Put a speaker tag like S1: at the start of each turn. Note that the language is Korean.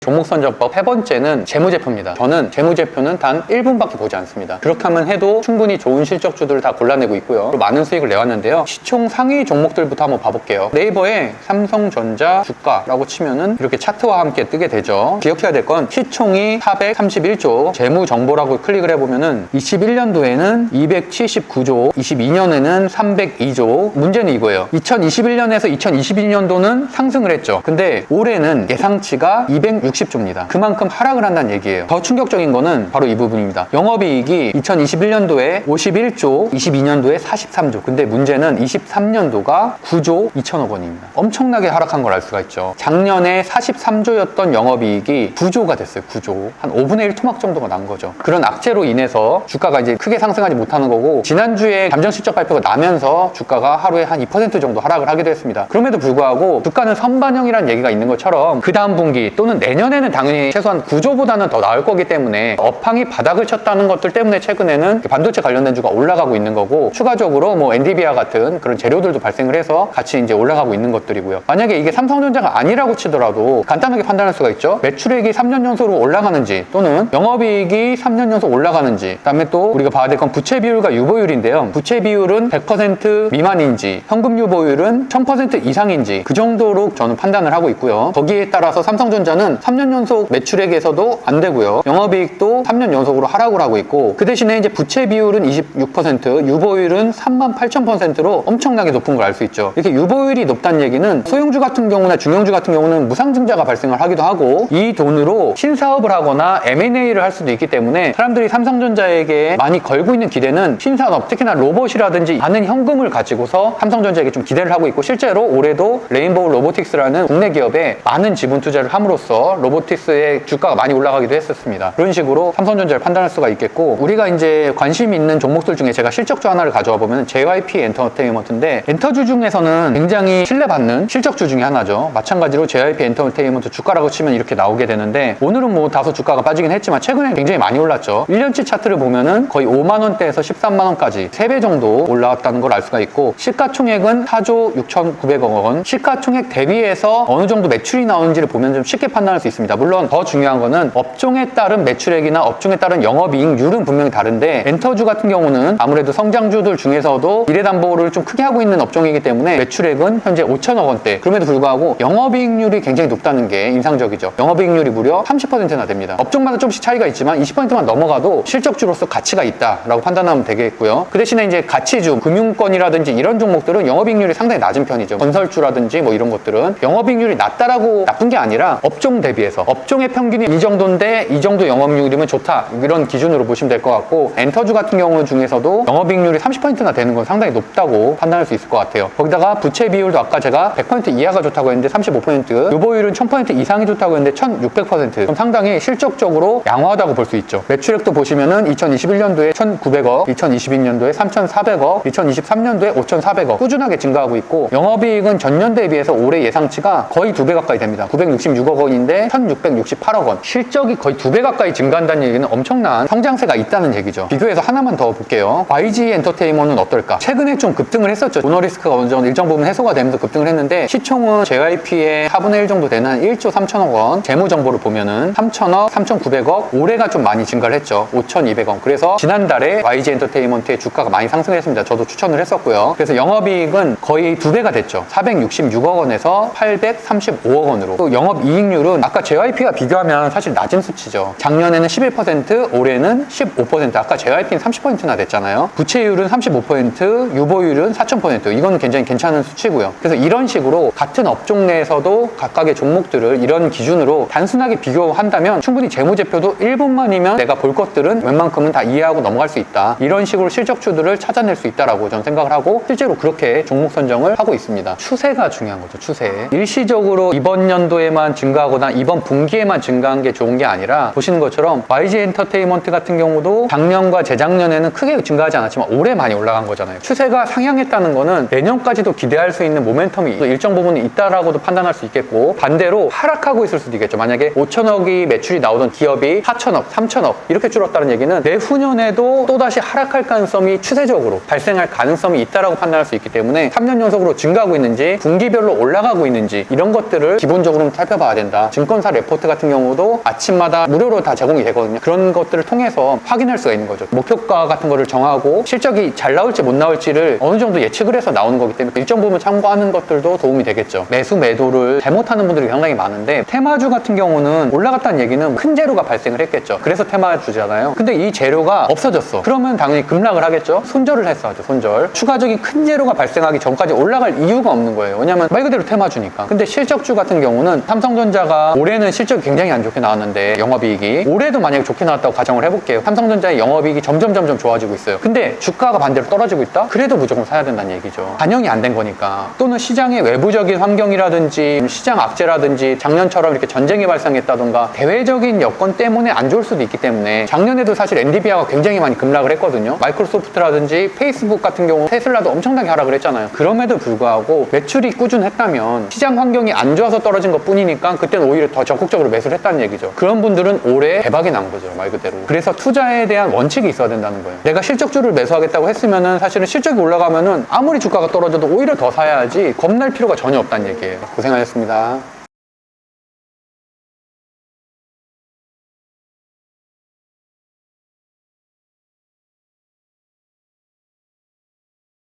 S1: 종목 선정법 세 번째는 재무제표입니다. 저는 재무제표는 단 1분밖에 보지 않습니다. 그렇게 하면 해도 충분히 좋은 실적주들을 다 골라내고 있고요. 많은 수익을 내왔는데요. 시총 상위 종목들부터 한번 봐볼게요. 네이버에 삼성전자 주가라고 치면은 이렇게 차트와 함께 뜨게 되죠. 기억해야 될 건 시총이 431조, 재무정보라고 클릭을 해보면은 21년도에는 279조, 22년에는 302조. 문제는 이거예요. 2021년에서 2022년도는 상승을 했죠. 근데 올해는 예상치가 260조입니다. 그만큼 하락을 한다는 얘기예요. 더 충격적인 거는 바로 이 부분입니다. 영업이익이 2021년도에 51조, 22년도에 43조. 근데 문제는 23년도가 9조 2천억 원입니다. 엄청나게 하락한 걸 알 수가 있죠. 작년에 43조였던 영업이익이 9조가 됐어요. 9조. 한 5분의 1 토막 정도가 난 거죠. 그런 악재로 인해서 주가가 이제 크게 상승하지 못하는 거고, 지난주에 잠정실적 발표가 나면서 주가가 하루에 한 2% 정도 하락을 하기도 했습니다. 그럼에도 불구하고 주가는 선반영이라는 얘기가 있는 것처럼 그 다음 분기 또는 내년에는 당연히 최소한 9조보다는 더 나을 거기 때문에 업황이 바닥을 쳤다는 것들 때문에 최근에는 반도체 관련된 주가 올라가고 있는 거고, 추가적으로 뭐 엔비디아 같은 그런 재료들도 발생을 해서 같이 이제 올라가고 있는 것들이고요. 만약에 이게 삼성전자가 아니라고 치더라도 간단하게 판단할 수가 있죠. 매출액이 3년 연속으로 올라가는지 또는 영업이익이 3년 연속 올라가는지, 그다음에 또 우리가 봐야 될 건 부채 비율과 유보율인데요. 부채 비율은 100% 미만인지, 현금 유보율은 1000% 이상인지, 그 정도로 저는 판단을 하고 있고요. 거기에 따라서 삼성전자는 3년 연속 매출액에서도 안 되고요. 영업이익도 3년 연속으로 하락을 하고 있고, 그 대신에 이제 부채 비율은 26%, 유보율은 38,000%로 엄청나게 높은 걸 알 수 있죠. 이렇게 유보율이 높다는 얘기는 소형주 같은 경우나 중형주 같은 경우는 무상증자가 발생을 하기도 하고, 이 돈으로 신사업을 하거나 M&A를 할 수도 있기 때문에 사람들이 삼성전자에게 많이 걸고 있는 기대는 신산업, 특히나 로봇이라든지 많은 현금을 가지고서 삼성전자에게 좀 기대를 하고 있고, 실제로 올해도 레인보우 로보틱스라는 국내 기업에 많은 지분 투자를 함으로써 로보틱스의 주가가 많이 올라가기도 했었습니다. 그런 식으로 삼성전자를 판단할 수가 있겠고, 우리가 이제 관심 있는 종목들 중에 제가 실적주 하나를 가져와 보면 JYP 엔터테인먼트인데, 엔터주 중에서는 굉장히 신뢰받는 실적주 중에 하나죠. 마찬가지로 JYP 엔터테인먼트 주가라고 치면 이렇게 나오게 되는데, 오늘은 뭐 다소 주가가 빠지긴 했지만 최근에 굉장히 많이 올랐죠. 1년치 차트를 보면은 거의 5만원대에서 13만원까지 3배 정도 올라왔다는 걸 알 수가 있고, 시가총액은 4조 6,900억 원, 시가총액 대비해서 어느 정도 매출이 나오는지를 보면 좀 쉽게 판단할 수 있습니다. 물론 더 중요한 거는 업종에 따른 매출액이나 업종에 따른 영업이익률은 분명히 다른데, 엔터주 같은 경우는 아무래도 성장주들 중에서도 미래담보를 좀 크게 하고 있는 업종이기 때문에 매출액은 현재 5천억 원대. 그럼에도 불구하고 영업이익률이 굉장히 높다는 게 인상적이죠. 영업이익률이 무려 30%나 됩니다. 업종마다 조금씩 차이가 있지만 20%만 넘어가도 실적주로서 가치가 있다라고 판단하면 되겠고요. 그 대신에 이제 가치주, 금융권이라든지 이런 종목들은 영업이익률이 상당히 낮은 편이죠. 건설주라든지 뭐 이런 것들은 영업이익률이 낮다라고 나쁜 게 아니라 업종 대비해서 업종의 평균이 이 정도인데 이 정도 영업이익률이면 좋다, 이런 기준으로 보시면 될 것 같고, 엔터주 같은 경우 중에서도 영업이익률이 30%나 되는 건 상당히 높다고 판단할 수 있을 것 같아요. 거기다가 부채 비율도 아까 제가 100% 이하가 좋다고 했는데 35%, 유보율은 1000% 이상이 좋다고 했는데 1600%, 그럼 상당히 실적적으로 양호하다고 볼 수 있죠. 매출액도 보시면은 2021년도에 1900억, 2022년도에 3400억, 2023년도에 5400억 꾸준하게 증가하고 있고, 영업이익은 전년 대비해서 올해 예상치가 거의 2배 가까이 됩니다. 966억 원인데 1668억 원. 실적이 거의 2배 가까이 증가한다는 얘기는 엄청난 성장세가 있다는 얘기죠. 비교해서 하나만 더 볼게요. YG 엔터테인먼트는 어떨까? 최근에 좀 급등을 했었죠. 오너리스크가 어느 정도 일정 부분 해소가 되면서 급등을 했는데, 시총은 JYP의 4분의 1 정도 되는 한 1조 3천억 원, 재무정보를 보면은 3천억, 3,900억, 올해가 좀 많이 증가를 했죠. 5,200억. 그래서 지난달에 YG 엔터테인먼트의 주가가 많이 상승했습니다. 저도 추천을 했었고요. 그래서 영업이익은 거의 2배가 됐죠. 466억 원에서 835억 원으로. 또 영업이익률은 아까 JYP가 비교하면 사실 낮은 수치죠. 작년에는 11%, 올해는 15%. 아까 JYP는 30%나 됐잖아요. 부채율은 35%, 유보율은 4000%. 이건 굉장히 괜찮은 수치고요. 그래서 이런 식으로 같은 업종 내에서도 각각의 종목들을 이런 기준으로 단순하게 비교한다면 충분히 재무제표도 1분만이면 내가 볼 것들은 웬만큼은 다 이해하고 넘어갈 수 있다. 이런 식으로 실적주들을 찾아낼 수 있다라고 저는 생각을 하고, 실제로 그렇게 종목 선정을 하고 있습니다. 추세가 중요한 거죠. 추세. 일시적으로 이번 연도에만 증가하거나 이번 분기에만 증가한 게 좋은 게 아니라, 보시는 것처럼 YG 엔터테인먼트 같은 경우도 작년과 재작년에는 크게 증가하지 않았지만 올해 많이 올라간 거잖아요. 추세가 상향했다는 거는 내년까지도 기대할 수 있는 모멘텀이 일정 부분은 있다라고도 판단할 수 있겠고, 반대로 하락하고 있을 수도 있겠죠. 만약에 5천억이 매출이 나오던 기업이 4천억, 3천억 이렇게 줄었다는 얘기는 내후년에도 또다시 하락할 가능성이 추세적으로 발생할 가능성이 있다라고 판단할 수 있기 때문에 3년 연속으로 증가하고 있는지, 분기별로 올라가고 있는지, 이런 것들을 기본적으로 살펴봐야 된다. 증권 증권사 레포트 같은 경우도 아침마다 무료로 다 제공이 되거든요. 그런 것들을 통해서 확인할 수가 있는 거죠. 목표가 같은 거를 정하고 실적이 잘 나올지 못 나올지를 어느 정도 예측을 해서 나오는 거기 때문에 일정 부분 참고하는 것들도 도움이 되겠죠. 매수 매도를 잘못하는 분들이 상당히 많은데, 테마주 같은 경우는 올라갔다는 얘기는 큰 재료가 발생을 했겠죠. 그래서 테마주잖아요. 근데 이 재료가 없어졌어. 그러면 당연히 급락을 하겠죠. 손절을 해서 하죠. 손절. 추가적인 큰 재료가 발생하기 전까지 올라갈 이유가 없는 거예요. 왜냐면 말 그대로 테마주니까. 근데 실적주 같은 경우는 삼성전자가 올해는 실적이 굉장히 안 좋게 나왔는데, 영업이익이 올해도 만약에 좋게 나왔다고 가정을 해볼게요. 삼성전자의 영업이익이 점점 좋아지고 있어요. 근데 주가가 반대로 떨어지고 있다? 그래도 무조건 사야 된다는 얘기죠. 반영이 안 된 거니까. 또는 시장의 외부적인 환경이라든지 시장 악재라든지 작년처럼 이렇게 전쟁이 발생했다던가 대외적인 여건 때문에 안 좋을 수도 있기 때문에, 작년에도 사실 엔비디아가 굉장히 많이 급락을 했거든요. 마이크로소프트라든지 페이스북 같은 경우, 테슬라도 엄청나게 하락을 했잖아요. 그럼에도 불구하고 매출이 꾸준했다면 시장 환경이 안 좋아서 떨어진 것 뿐이니까 그때는 오히려 더 적극적으로 매수를 했다는 얘기죠. 그런 분들은 올해 대박이 난 거죠, 말 그대로. 그래서 투자에 대한 원칙이 있어야 된다는 거예요. 내가 실적주를 매수하겠다고 했으면은 사실은 실적이 올라가면은 아무리 주가가 떨어져도 오히려 더 사야지 겁날 필요가 전혀 없다는 얘기예요. 고생하셨습니다.